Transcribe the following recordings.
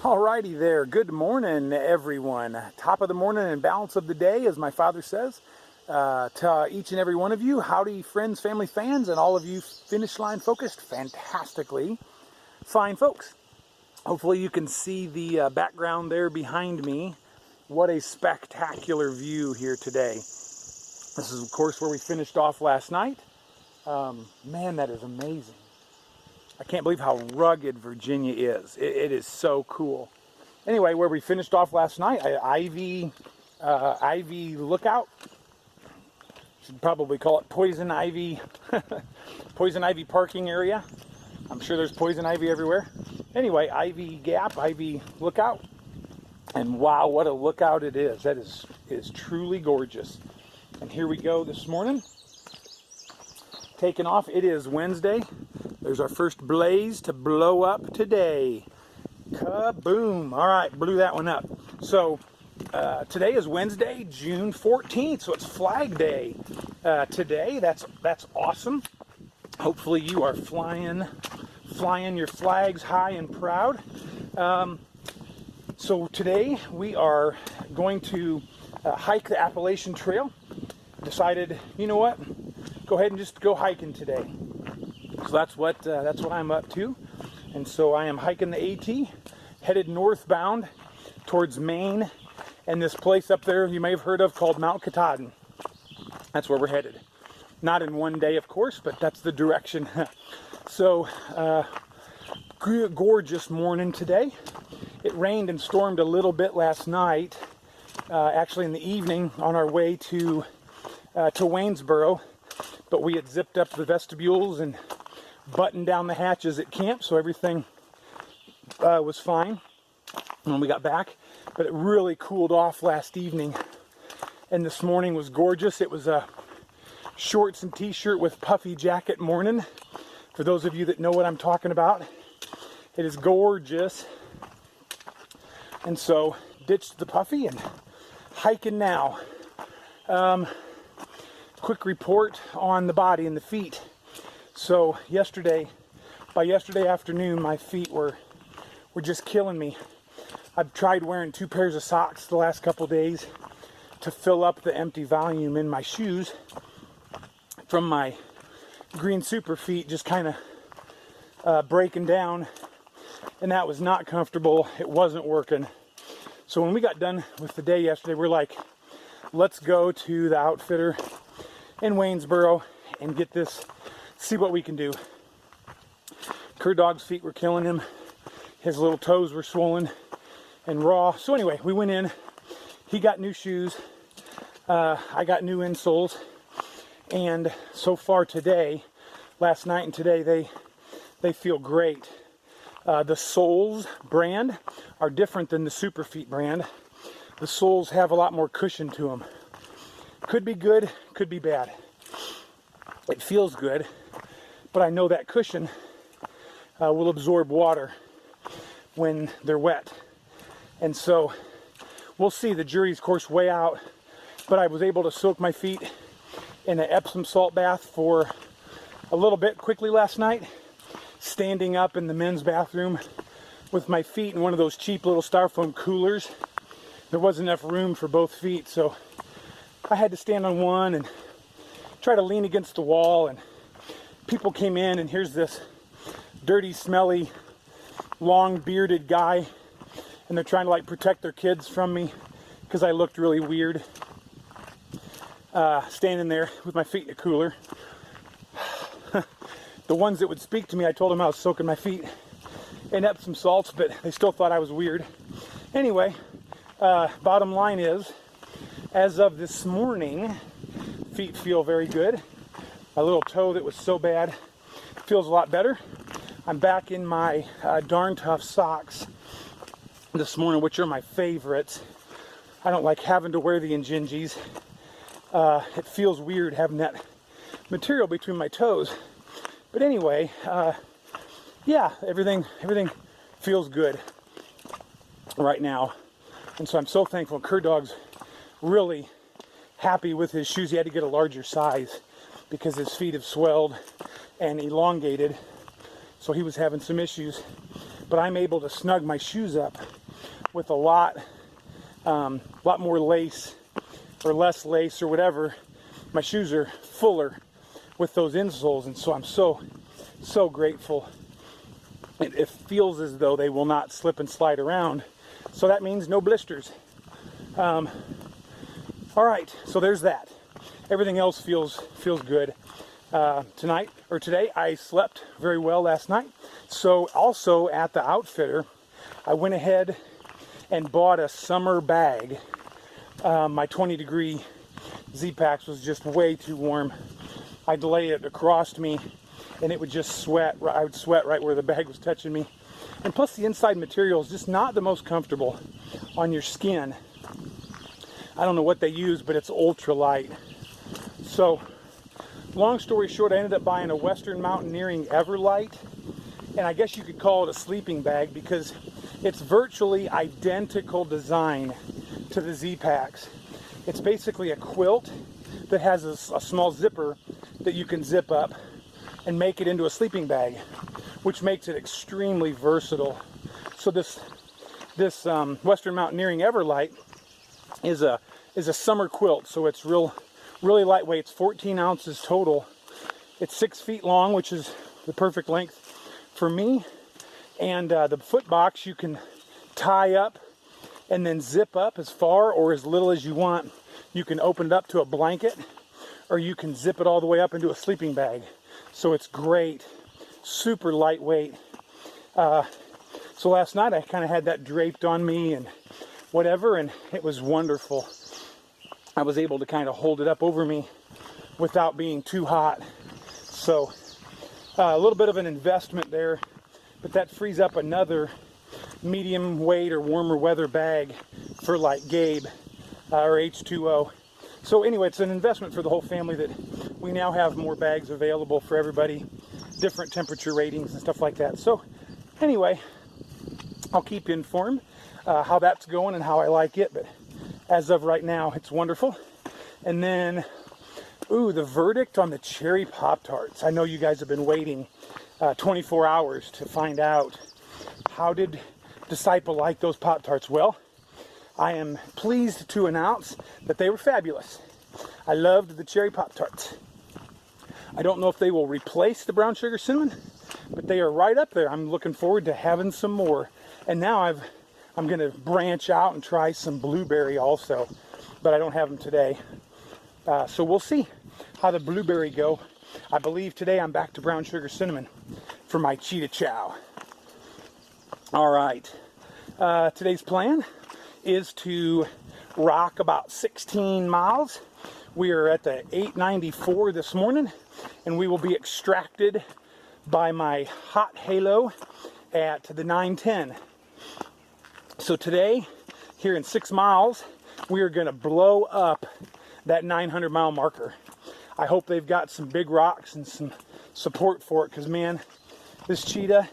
Alrighty there. Good morning, everyone. Top of the morning and balance of the day, as my father says. To each and every one of you, howdy, friends, family, fans, and all of you finish line focused, fantastically fine folks. Hopefully you can see the background there behind me. What a spectacular view here today. This is, of course, where we finished off last night. Man, that is amazing. I can't believe how rugged Virginia is. It is so cool. Anyway, where we finished off last night, Ivy Lookout. Should probably call it Poison Ivy, Poison Ivy parking area. I'm sure there's poison ivy everywhere. Anyway, Ivy Gap, Ivy Lookout. And wow, what a lookout it is. That is truly gorgeous. And here we go this morning. Taking off. It is Wednesday. There's our first blaze to blow up today. Kaboom. All right, blew that one up. So today is Wednesday, June 14th, so it's Flag Day today. That's awesome. Hopefully you are flying your flags high and proud. So today we are going to hike the Appalachian Trail. Decided, you know what? Go ahead and just go hiking today. So that's what I'm up to. And so I am hiking the AT, headed northbound towards Maine, and this place up there you may have heard of called Mount Katahdin. That's where we're headed. Not in one day, of course, but that's the direction. So, gorgeous morning today. It rained and stormed a little bit last night, actually in the evening on our way to Waynesboro, but we had zipped up the vestibules and buttoned down the hatches at camp, so everything was fine when we got back. But it really cooled off last evening, and this morning was gorgeous. It was a shorts and t-shirt with puffy jacket morning. For those of you that know what I'm talking about, it is gorgeous. And so ditched the puffy and hiking now. Quick report on the body and the feet. So by yesterday afternoon, my feet were just killing me. I've tried wearing 2 pairs of socks the last couple days to fill up the empty volume in my shoes from my green super feet just kind of breaking down, and that was not comfortable. It wasn't working. So when we got done with the day yesterday, we're like, let's go to the outfitter in Waynesboro and get this, see what we can do. Cur Dog's feet were killing him. His little toes were swollen and raw. So anyway, we went in. He got new shoes. I got new insoles. And so far today, last night and today, they feel great. The soles brand are different than the Superfeet brand. The soles have a lot more cushion to them. Could be good, could be bad. It feels good, but I know that cushion will absorb water when they're wet. And so we'll see. The jury's, of course, way out, but I was able to soak my feet in an Epsom salt bath for a little bit quickly last night, standing up in the men's bathroom with my feet in one of those cheap little styrofoam coolers. There wasn't enough room for both feet, so I had to stand on one and try to lean against the wall, and people came in, and here's this dirty, smelly, long bearded guy, and they're trying to like protect their kids from me because I looked really weird standing there with my feet in a cooler. The ones that would speak to me, I told them I was soaking my feet in Epsom salts, but they still thought I was weird. Anyway, bottom line is, as of this morning, feet feel very good. My little toe that was so bad feels a lot better. I'm back in my Darn Tough socks this morning, which are my favorites. I don't like having to wear the Injinjis. It feels weird having that material between my toes. But anyway, yeah, everything feels good right now. And so I'm so thankful. Cur Dog's really happy with his shoes. He had to get a larger size because his feet have swelled and elongated. So he was having some issues. but I'm able to snug my shoes up with a lot more lace or less lace or whatever. My shoes are fuller with those insoles, and so I'm so grateful. It feels as though they will not slip and slide around, so that means no blisters. All right, so there's that. Everything else feels good. Today I slept very well last night. So also at the outfitter, I went ahead and bought a summer bag. My 20-degree Z-Packs was just way too warm. I'd lay it across me and it would just sweat. I would sweat right where the bag was touching me. And plus the inside material is just not the most comfortable on your skin. I don't know what they use, but it's ultra light. So, long story short, I ended up buying a Western Mountaineering Everlight, and I guess you could call it a sleeping bag because it's virtually identical design to the Z-Packs. It's basically a quilt that has a small zipper that you can zip up and make it into a sleeping bag, which makes it extremely versatile. So this Western Mountaineering Everlight is a summer quilt, so it's really lightweight. It's 14 ounces total. It's 6 feet long, which is the perfect length for me. And the foot box you can tie up and then zip up as far or as little as you want. You can open it up to a blanket, or you can zip it all the way up into a sleeping bag. So it's great, super lightweight. So last night I kind of had that draped on me and whatever, and it was wonderful. I was able to kind of hold it up over me without being too hot. So a little bit of an investment there, but that frees up another medium weight or warmer weather bag for like Gabe or H2O. So anyway, it's an investment for the whole family that we now have more bags available for everybody, different temperature ratings and stuff like that. So anyway, I'll keep you informed how that's going and how I like it, but as of right now, it's wonderful. And then, the verdict on the cherry Pop-Tarts. I know you guys have been waiting 24 hours to find out. How did Disciple like those Pop-Tarts? Well, I am pleased to announce that they were fabulous. I loved the cherry Pop-Tarts. I don't know if they will replace the brown sugar cinnamon, but they are right up there. I'm looking forward to having some more. And now I'm going to branch out and try some blueberry also, but I don't have them today. So we'll see how the blueberry go. I believe today I'm back to brown sugar cinnamon for my cheetah chow. All right. Today's plan is to rock about 16 miles. We are at the 894 this morning, and we will be extracted by my hot halo at the 910. So today, here in 6 miles, we are going to blow up that 900 mile marker. I hope they've got some big rocks and some support for it, because man, this cheetah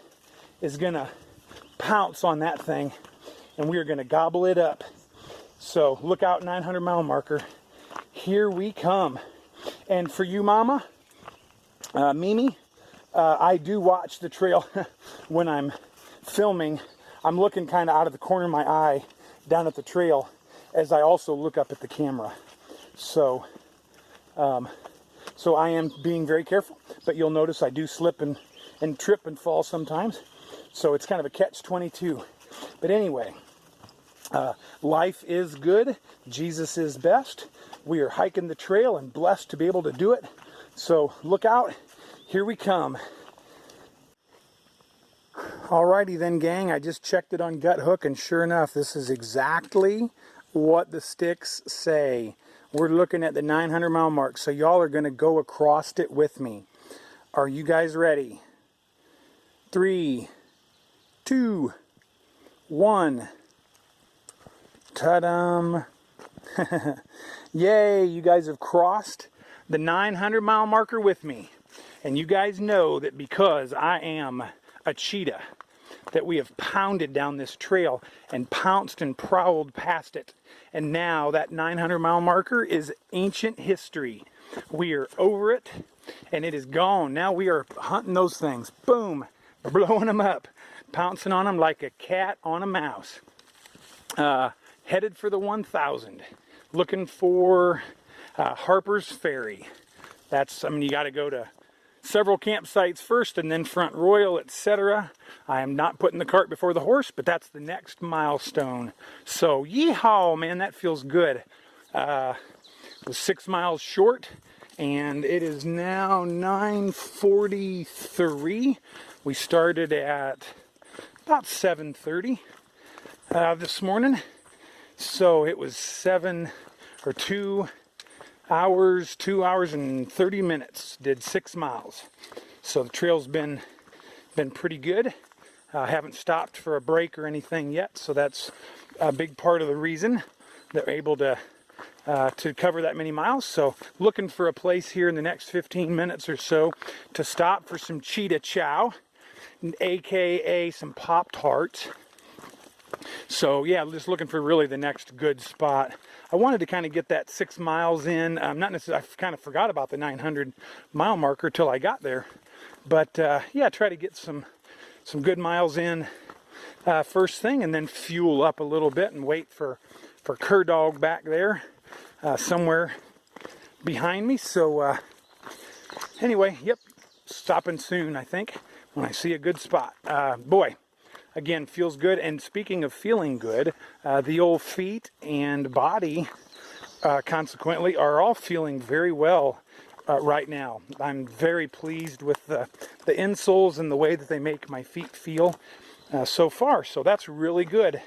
is going to pounce on that thing and we are going to gobble it up. So look out, 900 mile marker. Here we come. And for you, Mama, Mimi, I do watch the trail when I'm filming. I'm looking kind of out of the corner of my eye down at the trail as I also look up at the camera. So I am being very careful, but you'll notice I do slip and trip and fall sometimes. So it's kind of a catch-22. But anyway, life is good. Jesus is best. We are hiking the trail and blessed to be able to do it. So look out. Here we come. Alrighty then, gang. I just checked it on Gut Hook, and sure enough, this is exactly what the sticks say. We're looking at the 900 mile mark, so y'all are going to go across it with me. Are you guys ready? 3, 2, 1. Ta-dum. Yay, you guys have crossed the 900 mile marker with me. And you guys know that because I am a cheetah, that we have pounded down this trail and pounced and prowled past it. And now that 900 mile marker is ancient history. We are over it and it is gone. Now we are hunting those things. Boom, blowing them up. pouncing on them like a cat on a mouse. Headed for the 1,000. Looking for Harper's Ferry. I mean, you got to go to several campsites first and then Front Royal, etc. I am not putting the cart before the horse, but that's the next milestone. So, yeehaw, man, that feels good. It was 6 miles short, and it is now 9:43. We started at about 7:30 this morning. So it was 2 hours and 30 minutes, did 6 miles. So the trail's been pretty good. Haven't stopped for a break or anything yet, so that's a big part of the reason that we're able to cover that many miles. So looking for a place here in the next 15 minutes or so to stop for some cheetah chow, aka some Pop-Tarts. So yeah, just looking for really the next good spot. I wanted to kind of get that 6 miles in. Not necessarily, I kind of forgot about the 900 mile marker till I got there. But yeah, try to get some good miles in first thing, and then fuel up a little bit and wait for Cur Dog back there somewhere behind me. So anyway, yep, stopping soon, I think, when I see a good spot. Boy, again, feels good. And speaking of feeling good, the old feet and body, consequently, are all feeling very well right now. I'm very pleased with the insoles and the way that they make my feet feel so far. So that's really good.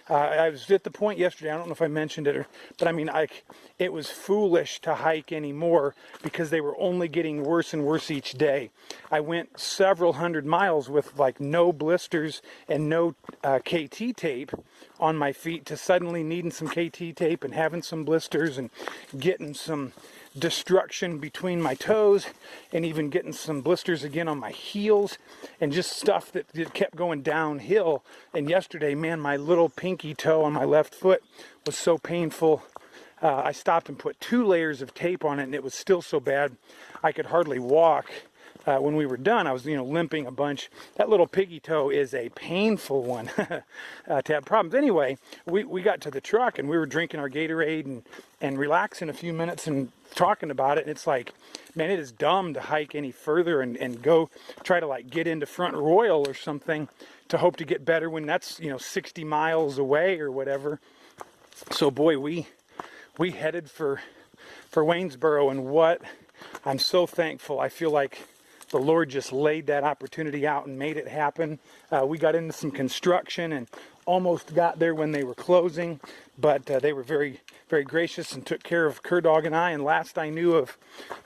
I was at the point yesterday, I don't know if I mentioned it, but I mean, it was foolish to hike anymore because they were only getting worse and worse each day. I went several hundred miles with like no blisters and no KT tape on my feet to suddenly needing some KT tape and having some blisters and getting some destruction between my toes and even getting some blisters again on my heels and just stuff that kept going downhill. And yesterday, man, my little pinky toe on my left foot was so painful. I stopped and put 2 layers of tape on it, and it was still so bad I could hardly walk. When we were done, I was, limping a bunch. That little piggy toe is a painful one to have problems. Anyway, we got to the truck and we were drinking our Gatorade and relaxing a few minutes and talking about it. And it's like, man, it is dumb to hike any further and go try to like get into Front Royal or something to hope to get better when that's 60 miles away or whatever. So boy, we headed for Waynesboro, and what I'm so thankful. I feel like the Lord just laid that opportunity out and made it happen. We got into some construction and almost got there when they were closing, but they were very, very gracious and took care of Cur Dog and I. And last I knew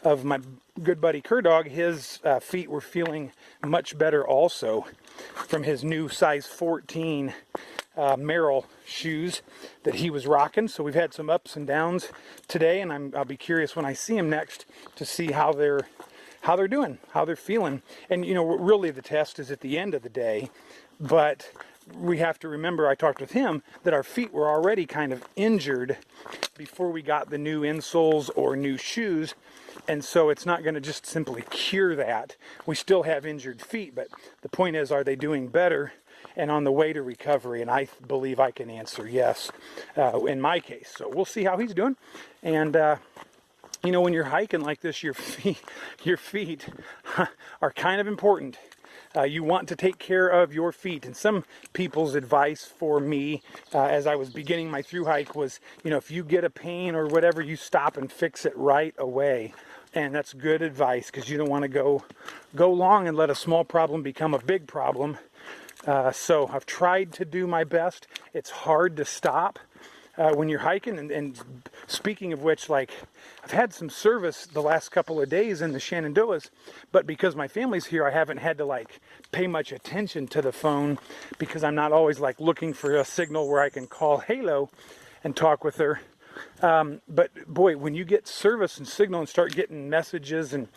of my good buddy Cur Dog, his feet were feeling much better also from his new size 14 Merrill shoes that he was rocking. So we've had some ups and downs today, and I'll be curious when I see him next to see how they're doing, how they're feeling. And really the test is at the end of the day, but we have to remember, I talked with him, that our feet were already kind of injured before we got the new insoles or new shoes. And so it's not going to just simply cure that. We still have injured feet, but the point is, are they doing better and on the way to recovery? And I believe I can answer yes in my case. So we'll see how he's doing. And when you're hiking like this, your feet are kind of important. You want to take care of your feet. And some people's advice for me as I was beginning my through hike was, if you get a pain or whatever, you stop and fix it right away. And that's good advice, because you don't want to go long and let a small problem become a big problem. So I've tried to do my best. It's hard to stop when you're hiking. And speaking of which, I've had some service the last couple of days in the Shenandoahs, but because my family's here, I haven't had to pay much attention to the phone, because I'm not always looking for a signal where I can call Halo and talk with her. But boy, when you get service and signal and start getting messages and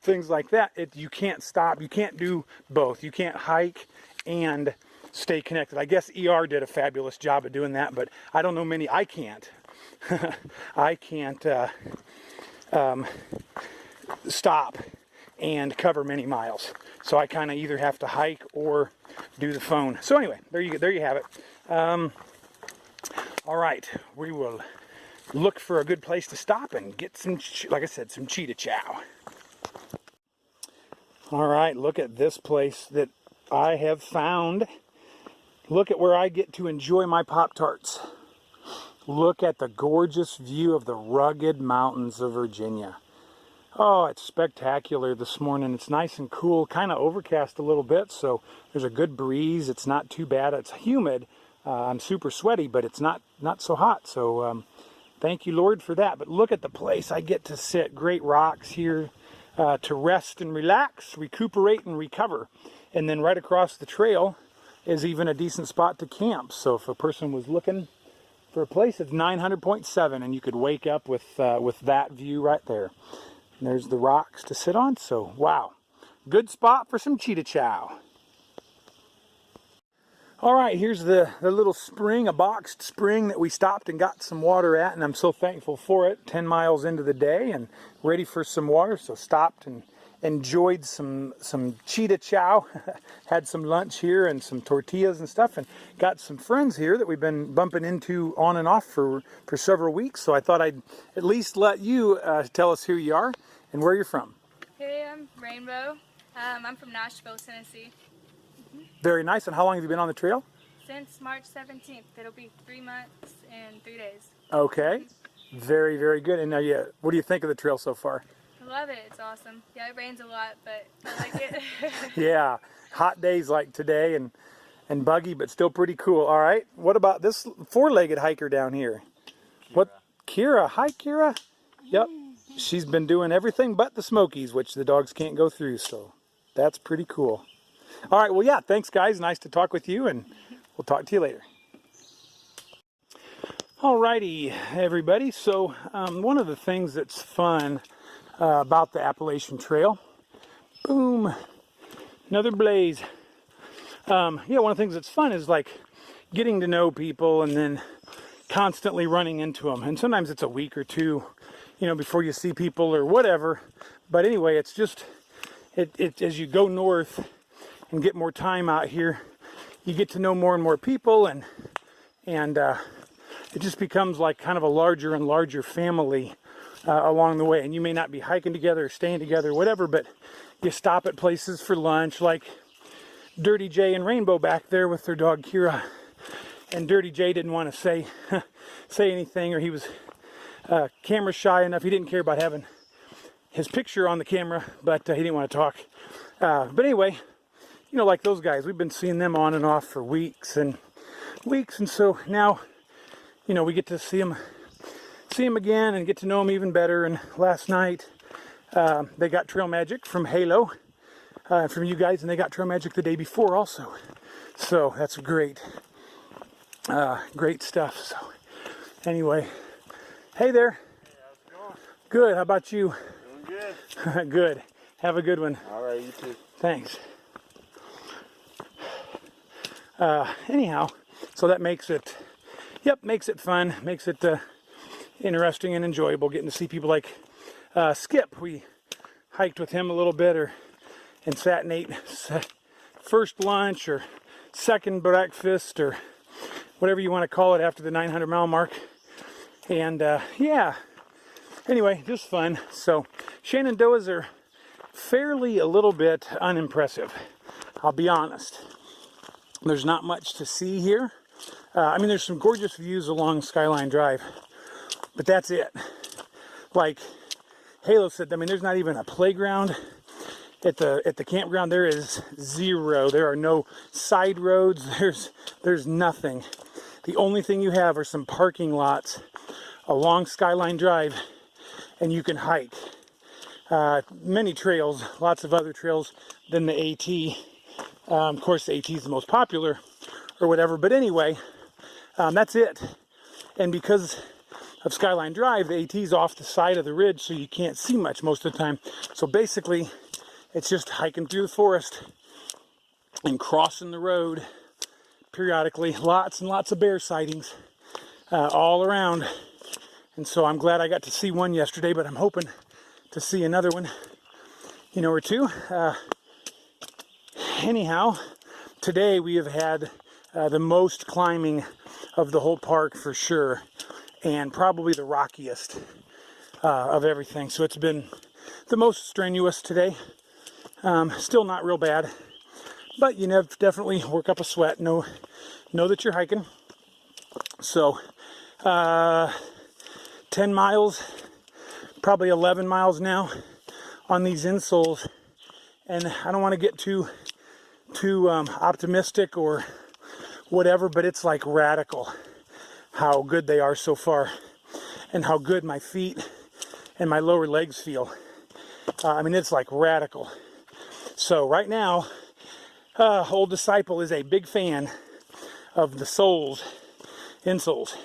things like that, you can't stop. You can't do both. You can't hike and stay connected. I guess ER did a fabulous job of doing that, but I don't know many. I can't. I can't stop and cover many miles. So I kind of either have to hike or do the phone. So anyway, there you have it. All right, we will look for a good place to stop and get some, like I said, some cheetah chow. All right, look at this place that I have found. Look at where I get to enjoy my Pop-Tarts. Look at the gorgeous view of the rugged mountains of Virginia. Oh, it's spectacular this morning. It's nice and cool, kind of overcast a little bit, so there's a good breeze. It's not too bad. It's humid. I'm super sweaty, but it's not so hot. So thank you, Lord, for that. But look at the place I get to sit. Great rocks here to rest and relax, recuperate and recover. And then right across the trail is even a decent spot to camp. So if a person was looking for a place, it's 900.7, and you could wake up with that view right there. And there's the rocks to sit on. So wow, good spot for some cheetah chow. All right, here's the little spring, a boxed spring that we stopped and got some water at, and I'm so thankful for it. 10 miles into the day and ready for some water, so stopped and enjoyed some cheetah chow. Had some lunch here and some tortillas and stuff, and got some friends here that we've been bumping into on and off for several weeks. So I thought I'd at least let you tell us who you are and where you're from. Hey, I'm Rainbow. I'm from Nashville, Tennessee. Very nice. And how long have you been on the trail? Since March 17th. It'll be 3 months and 3 days. Okay. Very, very good. And now, what do you think of the trail so far? I love it. It's awesome. Yeah, it rains a lot, but I like it. Yeah. Hot days like today and buggy, but still pretty cool. All right. What about this four-legged hiker down here? Kira. What? Kira. Hi, Kira. Yep. She's been doing everything but the Smokies, which the dogs can't go through. So that's pretty cool. All right, well, yeah, thanks, guys. Nice to talk with you, and we'll talk to you later. All righty, everybody. So one of the things that's fun about the Appalachian Trail, boom, another blaze. Yeah, one of the things that's fun is like getting to know people and then constantly running into them. And sometimes it's a week or two, before you see people or whatever. But anyway, it's just, as you go north and get more time out here, you get to know more and more people, and it just becomes like kind of a larger and larger family along the way. And you may not be hiking together or staying together or whatever, but you stop at places for lunch, like Dirty J and Rainbow back there with their dog Kira. And Dirty J didn't want to say anything, or he was camera shy enough. He didn't care about having his picture on the camera, but he didn't want to talk. But anyway, like those guys, we've been seeing them on and off for weeks and weeks, and so now, we get to see them again and get to know them even better. And last night, they got Trail Magic from Halo, from you guys, and they got Trail Magic the day before also. So that's great, great stuff. So anyway, hey there. Hey, how's it going? Good. How about you? Doing good. Good. Have a good one. All right, you too. Thanks. Anyhow, so that makes it fun, makes it interesting and enjoyable, getting to see people like Skip. We hiked with him a little bit, and sat and ate first lunch or second breakfast or whatever you want to call it after the 900-mile mark. And yeah, anyway, just fun. So Shenandoahs are fairly a little bit unimpressive, I'll be honest. There's not much to see here. There's some gorgeous views along Skyline Drive, but that's it. Like Halo said, there's not even a playground at the campground. There is zero. There are no side roads. There's nothing. The only thing you have are some parking lots along Skyline Drive, and you can hike. Many trails, lots of other trails than the AT. Of course, the AT is the most popular or whatever, but anyway, that's it. And because of Skyline Drive, the AT is off the side of the ridge, so you can't see much most of the time. So basically, it's just hiking through the forest and crossing the road periodically. Lots and lots of bear sightings all around. And so I'm glad I got to see one yesterday, but I'm hoping to see another one or two. Anyhow, today we have had the most climbing of the whole park for sure, and probably the rockiest of everything. So it's been the most strenuous today. Still not real bad, but you know, definitely work up a sweat. Know that you're hiking. So 10 miles, probably 11 miles now on these insoles, and I don't want to get too optimistic or whatever, but it's like radical how good they are so far and how good my feet and my lower legs feel. I mean, it's like radical. So right now, old disciple is a big fan of the insoles.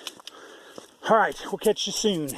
All right, we'll catch you soon.